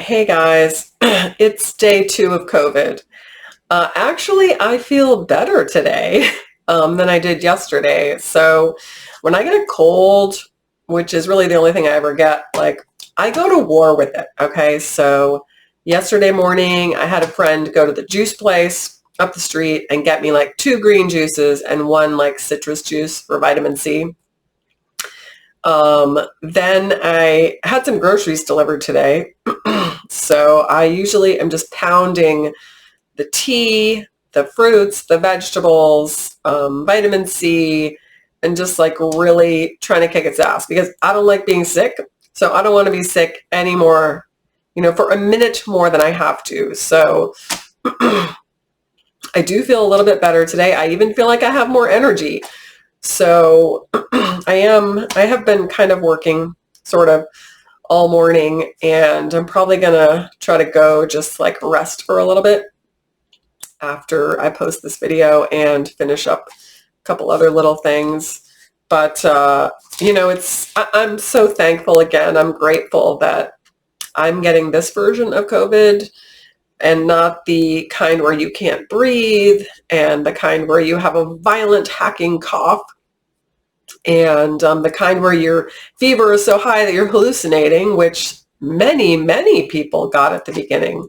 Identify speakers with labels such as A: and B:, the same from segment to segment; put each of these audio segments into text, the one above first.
A: Hey guys, it's day 2 of COVID. Actually, I feel better today than I did yesterday. So when I get a cold, which is really the only thing I ever get, like I go to war with it. Okay, so yesterday morning I had a friend go to the juice place up the street and get me like 2 green juices and 1 like citrus juice for vitamin C. Then I had some groceries delivered today. So I usually am just pounding the tea, the fruits, the vegetables, vitamin C, and just like really trying to kick its ass because I don't like being sick. So I don't want to be sick anymore, for a minute more than I have to. So I do feel a little bit better today. I even feel like I have more energy. So I have been kind of working sort of all morning, and I'm probably gonna try to go just like rest for a little bit after I post this video and finish up a couple other little things. But I'm so thankful again. I'm grateful that I'm getting this version of COVID and not the kind where you can't breathe and the kind where you have a violent hacking cough and the kind where your fever is so high that you're hallucinating, which many, many people got at the beginning.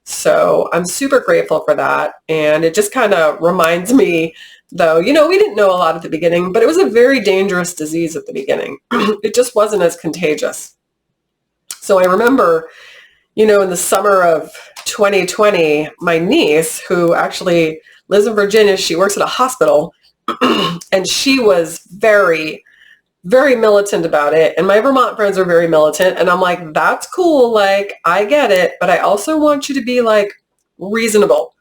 A: So I'm super grateful for that. And it just kind of reminds me, though, we didn't know a lot at the beginning, but it was a very dangerous disease at the beginning. It just wasn't as contagious. So I remember, in the summer of 2020, my niece, who actually lives in Virginia, she works at a hospital, and she was very, very militant about it. And my Vermont friends are very militant. And I'm like, that's cool. Like, I get it. But I also want you to be like reasonable.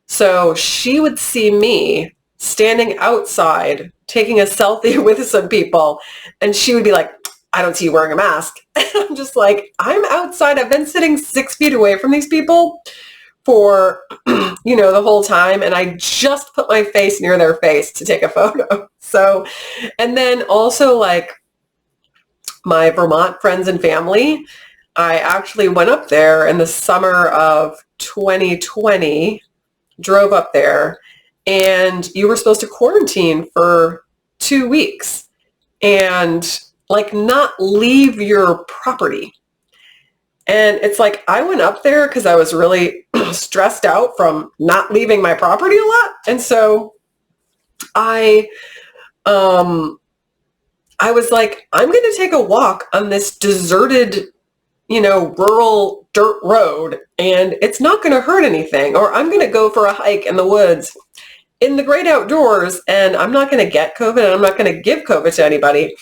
A: So she would see me standing outside taking a selfie with some people. And she would be like, I don't see you wearing a mask. And I'm just like, I'm outside. I've been sitting 6 feet away from these people for, the whole time. And I just put my face near their face to take a photo. So, and then also like my Vermont friends and family, I actually went up there in the summer of 2020, drove up there, and you were supposed to quarantine for 2 weeks and like not leave your property. And it's like, I went up there because I was really stressed out from not leaving my property a lot. And so I was like, I'm going to take a walk on this deserted, rural dirt road, and it's not going to hurt anything. Or I'm going to go for a hike in the woods in the great outdoors, and I'm not going to get COVID, and I'm not going to give COVID to anybody.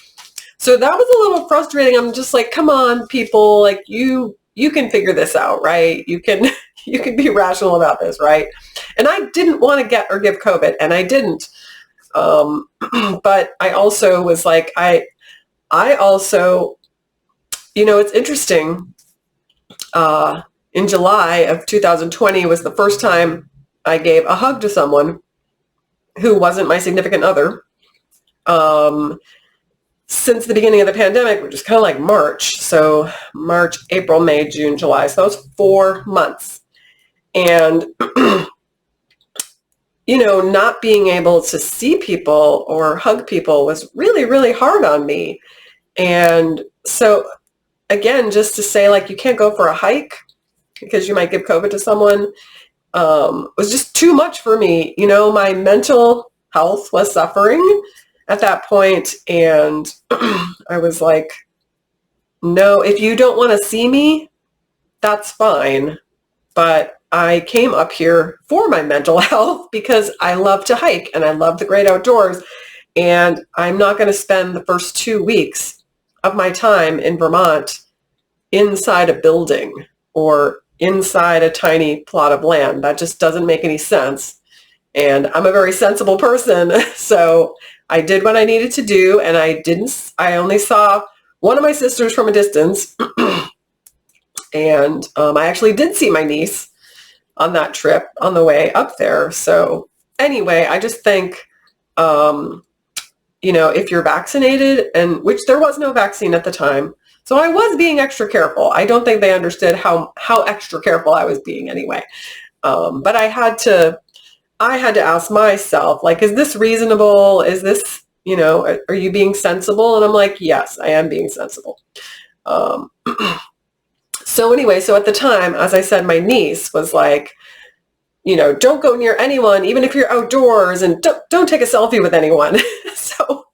A: So that was a little frustrating. I'm just like, come on, people, like you can figure this out, right? You can be rational about this, right? And I didn't want to get or give COVID, and I didn't. But I also was like, I also, it's interesting. In July of 2020 was the first time I gave a hug to someone who wasn't my significant other. Since the beginning of the pandemic, which is kind of like March. So March, April, May, June, July. So that was 4 months. And, not being able to see people or hug people was really, really hard on me. And so again, just to say like, you can't go for a hike because you might give COVID to someone, was just too much for me. My mental health was suffering at that point, and I was like, no, if you don't want to see me, that's fine. But I came up here for my mental health because I love to hike and I love the great outdoors. And I'm not going to spend the first 2 weeks of my time in Vermont inside a building or inside a tiny plot of land. That just doesn't make any sense. And I'm a very sensible person. So I did what I needed to do, and I only saw one of my sisters from a distance. And I actually did see my niece on that trip on the way up there. So anyway, I just think, if you're vaccinated, and which there was no vaccine at the time, So I was being extra careful. I don't think they understood how extra careful I was being anyway. But I had to ask myself, like, is this reasonable? Is this, are you being sensible? And I'm like, yes, I am being sensible. So anyway, so at the time, as I said, my niece was like, don't go near anyone, even if you're outdoors, and don't take a selfie with anyone. So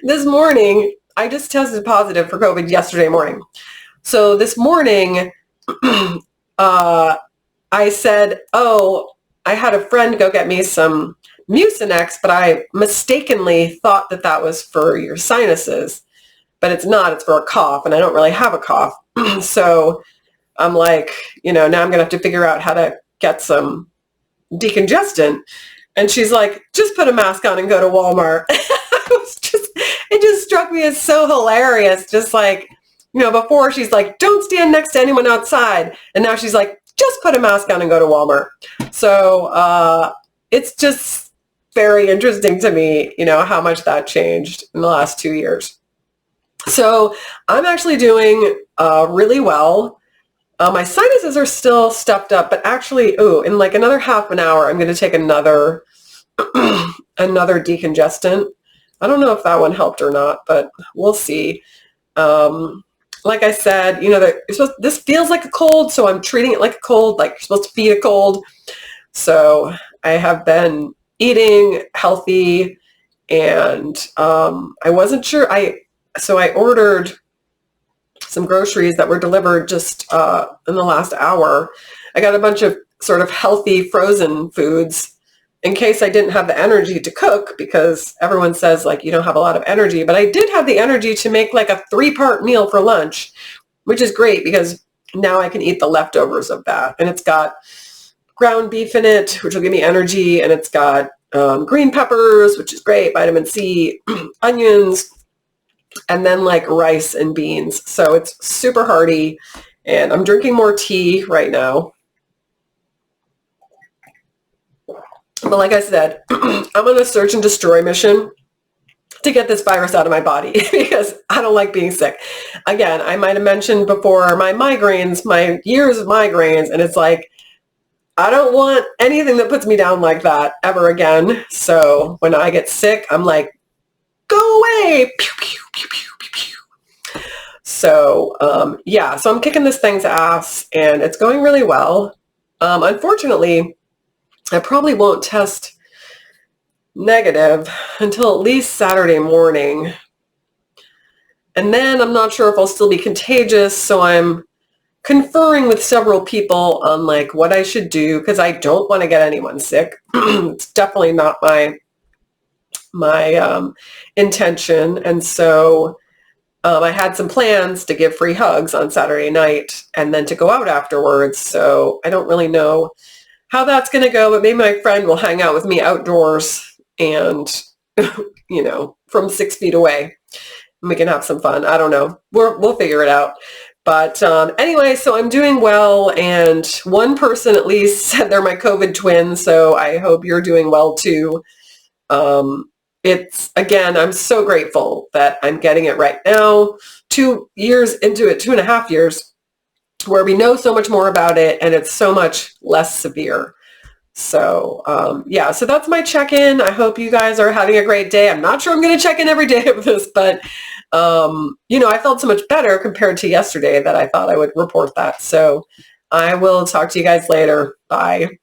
A: this morning, I just tested positive for COVID yesterday morning. So this morning, I said, oh, I had a friend go get me some Mucinex, but I mistakenly thought that was for your sinuses, but it's not. It's for a cough, and I don't really have a cough. So I'm like, now I'm going to have to figure out how to get some decongestant. And she's like, just put a mask on and go to Walmart. It just struck me as so hilarious. Just like, before she's like, don't stand next to anyone outside. And now she's like, just put a mask on and go to Walmart. So it's just very interesting to me, how much that changed in the last 2 years. So I'm actually doing really well. My sinuses are still stuffed up, but actually, in like another half an hour, I'm going to take another decongestant. I don't know if that one helped or not, but we'll see. Like I said, this feels like a cold, so I'm treating it like a cold, like you're supposed to feed a cold. So I have been eating healthy, and I wasn't sure. So I ordered some groceries that were delivered just in the last hour. I got a bunch of sort of healthy frozen foods in case I didn't have the energy to cook, because everyone says like you don't have a lot of energy, but I did have the energy to make like a 3-part meal for lunch, which is great because now I can eat the leftovers of that. And it's got ground beef in it, which will give me energy, and it's got green peppers, which is great, vitamin C, onions, and then like rice and beans. So it's super hearty, and I'm drinking more tea right now. But like I said, I'm on a search and destroy mission to get this virus out of my body because I don't like being sick. Again, I might have mentioned before my migraines, my years of migraines, and it's like, I don't want anything that puts me down like that ever again. So when I get sick, I'm like, go away. Pew, pew, pew, pew, pew, pew. So so I'm kicking this thing's ass, and it's going really well. Unfortunately, I probably won't test negative until at least Saturday morning. And then I'm not sure if I'll still be contagious, so I'm conferring with several people on like what I should do, because I don't want to get anyone sick. It's definitely not my intention. And so I had some plans to give free hugs on Saturday night and then to go out afterwards. So I don't really know how that's going to go, but maybe my friend will hang out with me outdoors and, from 6 feet away, and we can have some fun. I don't know. We'll figure it out. But anyway, so I'm doing well, and one person at least said they're my COVID twin, so I hope you're doing well too. It's, again, I'm so grateful that I'm getting it right now, 2 years into it, 2.5 years, where we know so much more about it and it's so much less severe. So so that's my check-in. I hope you guys are having a great day. I'm not sure I'm going to check in every day of this, but I felt so much better compared to yesterday that I thought I would report that. So I will talk to you guys later. Bye.